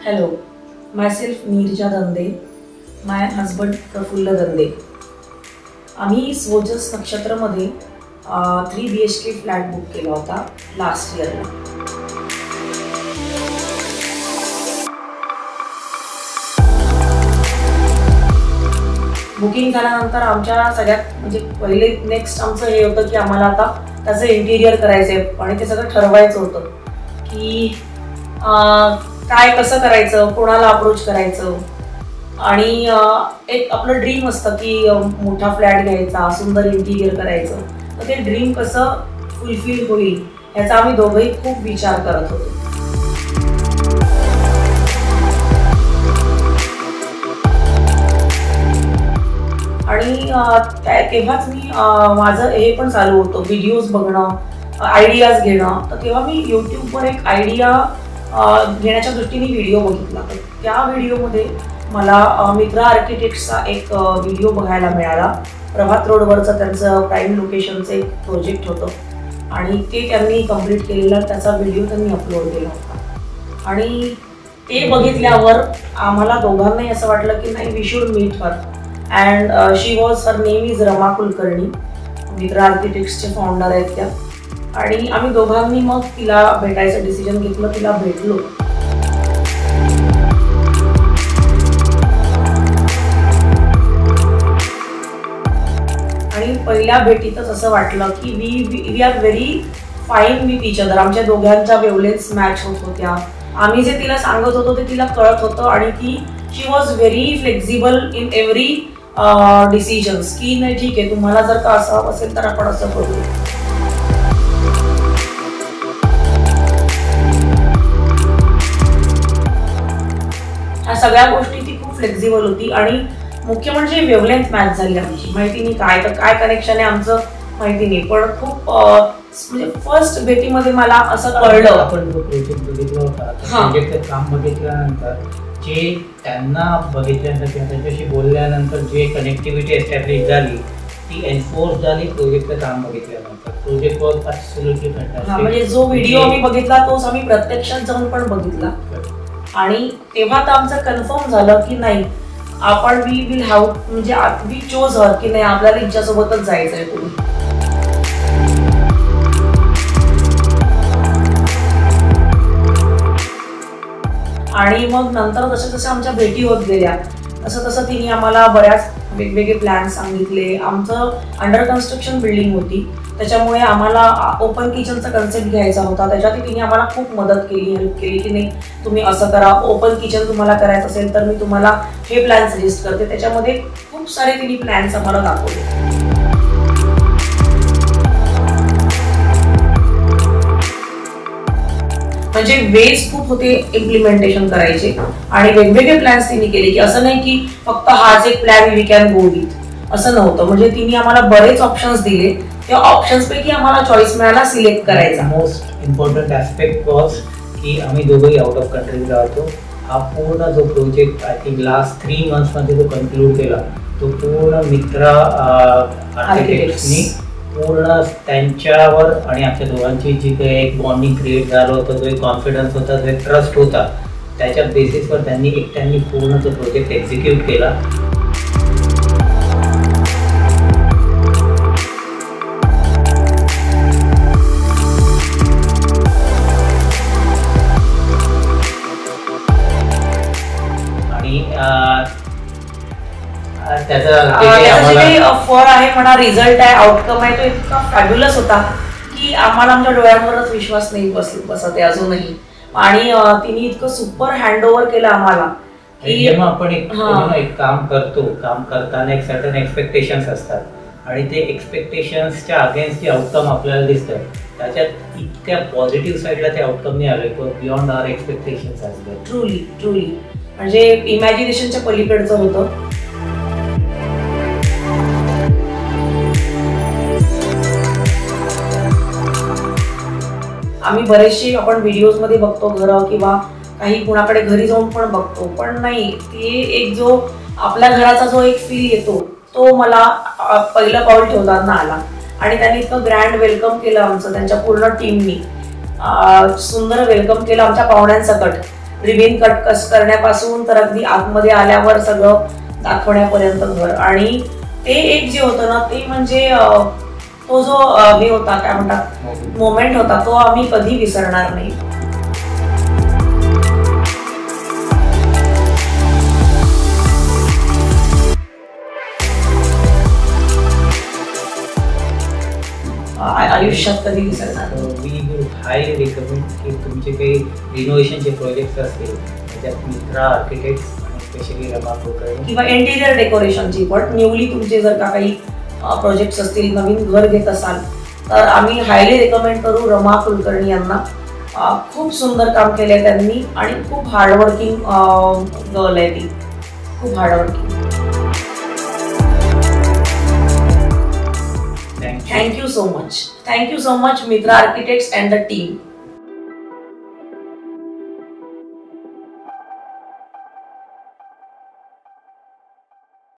Hello, myself Neerja Dande, my husband Prafulla Dande. आम्ही सोजस नक्षत्रमध्ये 3 BHK flat book केला होता last इयरला. बुकिंग झाल्यानंतर आमच्या सगळ्यात म्हणजे पहिले नेक्स्ट आमचं हे होतं की आम्हाला आता त्याचं इंटिरियर करायचं आहे आणि ते सगळं ठरवायचं होतं की काय कसं करायचं, कोणाला अप्रोच करायचं. आणि एक आपलं ड्रीम असतं की मोठा फ्लॅट घ्यायचा, सुंदर इंटिरियर करायचं. तर ते ड्रीम कसं फुलफिल होईल याचा आम्ही दोघंही खूप विचार करत होतो. आणि तेव्हाच मी माझं हे पण चालू होतं, व्हिडिओज बघणं, आयडियाज घेणं. तर तेव्हा मी यूट्यूबवर एक आयडिया घेण्याच्या दृष्टीने व्हिडिओ बघितला. तर त्या व्हिडिओमध्ये मला मित्रा आर्किटेक्ट्सचा एक व्हिडिओ बघायला मिळाला. प्रभात रोडवरचं त्यांचं प्राईम लोकेशनचं एक प्रोजेक्ट होतं आणि ते त्यांनी कंप्लीट केलेला त्याचा व्हिडिओ त्यांनी अपलोड केला होता. आणि ते बघितल्यावर आम्हाला दोघांनाही असं वाटलं की नाही, we should meet her. And she was, her name is Rama Kulkarni. Mitra आर्किटेक्ट्सचे फाउंडर आहेत त्या. आणि आम्ही दोघांनी मग तिला भेटायचं डिसिजन घेतलं, तिला भेटलो. आणि पहिल्या भेटीतच असं वाटलं की we are very fine with each other. आमच्या दोघांच्या वेवलेन्स मॅच होत होत्या. आम्ही जे तिला सांगत होतो ते तिला कळत होतं आणि ती she was very flexible in every decisions की नाही ठीक आहे, तुम्हाला जर का असं असेल तर आपण असं करू. ह्या सगळ्या गोष्टी ती खूप फ्लेक्झिबल होती. आणि मुख्य म्हणजे वेवलेंथ मॅच झाली आमची. माहिती नाही काय तर काय कनेक्शन आहे आमचं माहिती नाही, पण खूप म्हणजे फर्स्ट भेटीमध्ये मला असं कळलं. आपण जो प्रोजेक्ट बघितला होता, प्रोजेक्टचं काम बघितल्यानंतर जे त्यांना बघितल्यानंतर किंवा त्यांच्याशी बोलल्यानंतर जे कनेक्टिव्हिटी एस्टॅब्लिश झाली ती एन्फोर्स झाली प्रोजेक्टचं काम बघितल्यानंतर. Project was absolutely fantastic. म्हणजे जो व्हिडिओ आम्ही बघितला तोच आम्ही प्रत्यक्षात जाऊन पण बघितला. आणि तेव्हा तर आमचं कन्फर्म झालं की नाही, आपण वी विल हॅव म्हणजे वी चोज हर की नाही, आपल्याला हिच्यासोबतच जायचं आहे पुढे. आणि मग नंतर जसं जसं आमच्या भेटी होत गेल्या तसं तसं तिने आम्हाला बऱ्याच वेगवेगळे प्लॅन सांगितले. आमचं अंडर कन्स्ट्रक्शन बिल्डिंग होती, त्याच्यामुळे आम्हाला ओपन किचनचा कन्सेप्ट घ्यायचा होता. त्याच्यात तिने आम्हाला खूप मदत केली, हेल्प केली की नाही तुम्ही असं करा, ओपन किचन तुम्हाला करायचं असेल तर मी तुम्हाला हे प्लॅन सजेस्ट करते. त्याच्यामध्ये खूप सारे तिने प्लॅन्स आम्हाला दाखवले. म्हणजे वेज खूप होते इम्प्लिमेंटेशन करायचे आणि वेगवेगळे प्लॅन्स तिने केले की असं नाही की फक्त हाच एक plan we can go with, असं नव्हतं. म्हणजे तिने आम्हाला बरेच ऑप्शन्स दिले. त्या ऑप्शन्स पैकी आम्हाला चॉईस मिळाला सिलेक्ट करायचा. मोस्ट इम्पॉर्टंट ऍस्पेक्ट वॉज की आम्ही दोघंही आउट ऑफ कंट्रीला होतो. हा पूर्ण जो प्रोजेक्ट आय थिंक लास्ट 3 मंथ्समध्ये जो कन्क्लूड केला तो पूर्ण मित्रा आर्किटेक्ट्सनी पूर्ण त्यांच्यावर आणि आमच्या दोघांची जी काही एक बॉन्डिंग क्रिएट झालं होतं, जो एक कॉन्फिडन्स होता, जो एक ट्रस्ट होता, त्याच्या बेसिसवर त्यांनी एकट्यांनी पूर्ण तो प्रोजेक्ट एक्झिक्यूट केला. आणि त्याचा फळ आहे म्हणा, रिझल्ट आहे, आउटकम आहे, तो इतका फॅब्युलस होता की आम्हाला आमच्या डोळ्यांवरच विश्वास नाही बसत आहे अजूनही. आणि तिने इतकं सुपर हँडओव्हर केलं आम्हाला की जेव्हा आपण एक काम करतो, काम करताना एक सर्टन एक्सपेक्टेशन्स असतात आणि ते एक्सपेक्टेशन्सच्या अगेन्स्ट जे आउटकम आपल्याला दिसतं त्याच्यात इतक्या पॉझिटिव्ह साईडला ते आउटकमने आलं बियॉन्ड आवर एक्सपेक्टेशन्स असतात. ट्रुली म्हणजे इमॅजिनेशनच्या पलीकडचं होतं. आम्ही बरेचसे आपण व्हिडिओजमध्ये बघतो घरं किंवा काही कुणाकडे घरी जाऊन पण बघतो, पण नाही ते एक जो आपल्या घराचा जो एक फील येतो तो मला पहिलं पाऊल ठेवताना आला. आणि त्यांनी इतकं ग्रँड वेलकम केलं आमचं, त्यांच्या पूर्ण टीमनी सुंदर वेलकम केलं आमच्या पाहुण्यांसकट. रिबीन कट करण्यापासून तर अगदी आतमध्ये आल्यावर सगळं दाखवण्यापर्यंत घर. आणि ते एक जे होतं ना ते म्हणजे तो जो हे होता काय म्हणतात मोमेंट होता तो आम्ही कधी विसरणार नाही. आयुष्यात कधी विसरणार. वी वुड हायली रिकमेंड की तुमचे काही रिनोव्हेशनचे प्रोजेक्ट असतील त्याच्यात मित्रा आर्किटेक्ट्स आणि स्पेशली रमा कुलकर्णी किंवा इंटिरियर डेकोरेशनची पण न्यूली तुमचे जर का काही प्रोजेक्ट्स असतील, नवीन घर घेत असाल तर आम्ही हायली रिकमेंड करू रमा कुलकर्णी यांना. खूप सुंदर काम केलंय त्यांनी आणि खूप हार्डवर्किंग गर्ल आहे ती, खूप hardworking. Thank you so much. Thank you so much, Mitra Architects and the team.